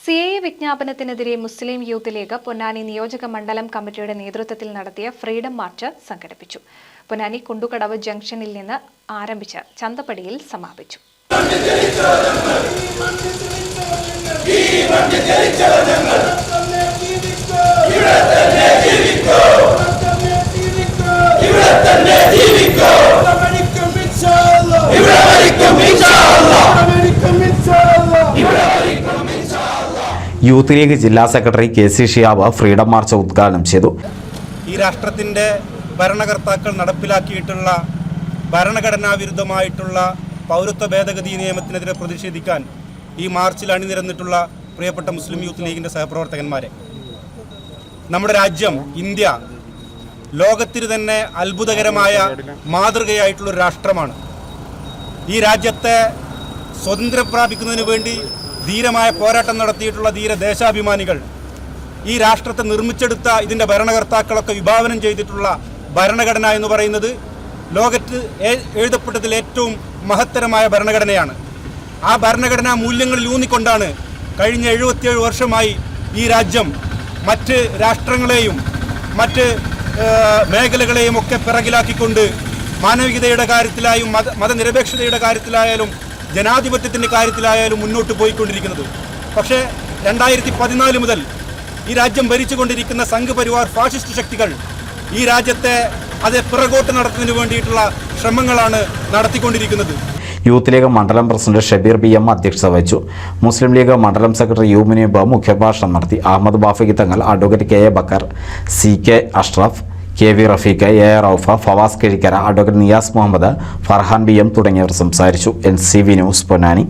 CAA വിജ്ഞാപനത്തിനെതിരെ മുസ്ലിം youth league Ponnani നിയോജക മണ്ഡലം കമ്മിറ്റിയുടെ നേതൃത്വത്തിൽ നടത്തിയ ഫ്രീഡം മാർച്ച് സംഘടിപ്പിച്ചു. പൊന്നാനി കുണ്ടുകടവ് ജംഗ്ഷനിൽ നിന്ന് ആരംഭിച്ച് ചന്തപ്പടിയിൽ സമാപിച്ചു. യൂത്ത് ലീഗ് ജില്ലാ secretary KC Shiyab freedom march ഉദ്ഘാടനം ചെയ്തു. ഈ രാഷ്ട്രത്തിൻ്റെ ഭരണകർത്താക്കൾ നടപ്പിലാക്കിയിട്ടുള്ള ഭരണഘടനാ വിരുദ്ധമായിട്ടുള്ള പൗരത്വ ഭേദഗതി നിയമത്തിനെതിരെ പ്രതിഷേധിക്കാൻ ഈ മാർച്ചിൽ അണിനിരന്നിട്ടുള്ള പ്രിയപ്പെട്ട മുസ്ലിം യൂത്ത് ലീഗിൻ്റെ സഹപ്രവർത്തകന്മാരെ, നമ്മുടെ രാജ്യം ഇന്ത്യ ലോകത്തിന് തന്നെ അത്ഭുതകരമായ മാതൃകയായിട്ടുള്ളൊരു രാഷ്ട്രമാണ്. ഈ രാജ്യത്തെ സ്വതന്ത്രം പ്രാപിക്കുന്നതിന് വേണ്ടി ധീരമായ പോരാട്ടം നടത്തിയിട്ടുള്ള ധീര ദേശാഭിമാനികൾ, ഈ രാഷ്ട്രത്തെ നിർമ്മിച്ചെടുത്ത ഇതിൻ്റെ ഭരണകർത്താക്കളൊക്കെ വിഭാവനം ചെയ്തിട്ടുള്ള ഭരണഘടന എന്ന് പറയുന്നത് ലോകത്ത് എഴുതപ്പെട്ടതിൽ ഏറ്റവും മഹത്തരമായ ഭരണഘടനയാണ്. ആ ഭരണഘടനാ മൂല്യങ്ങളിൽ ഊന്നിക്കൊണ്ടാണ് കഴിഞ്ഞ 77 വർഷമായി ഈ രാജ്യം മറ്റ് രാഷ്ട്രങ്ങളെയും മറ്റ് മേഖലകളെയും ഒക്കെ പിറകിലാക്കിക്കൊണ്ട് മാനവികതയുടെ കാര്യത്തിലായും മതനിരപേക്ഷതയുടെ കാര്യത്തിലായാലും ജനാധിപത്യത്തിൻ്റെ കാര്യത്തിലായാലും മുന്നോട്ട് പോയിക്കൊണ്ടിരിക്കുന്നത്. പക്ഷേ 2014 മുതൽ ഈ രാജ്യം ഭരിച്ചുകൊണ്ടിരിക്കുന്ന സംഘപരിവാർ ഫാഷിസ്റ്റ് ശക്തികൾ ഈ രാജ്യത്തെ അത് പിറകോട്ട് നടത്തുന്നതിന് വേണ്ടിയിട്ടുള്ള ശ്രമങ്ങളാണ് നടത്തിക്കൊണ്ടിരിക്കുന്നത്. യൂത്ത് ലീഗ് മണ്ഡലം പ്രസിഡന്റ് ഷബീർ BM അധ്യക്ഷത വഹിച്ചു. മുസ്ലിം ലീഗ് മണ്ഡലം സെക്രട്ടറി യു മുനീബ് മുഖ്യഭാഷണം നടത്തി. Ahammed Bafi Thangal, advocate KA Bakkar, CK Ashraf, KV Rafeeq, AA Raufa, Fawas Kizhikkara, advocate Niyas Muhammad, Farhan BM തുടങ്ങിയവർ സംസാരിച്ചു. NCV news Ponnani.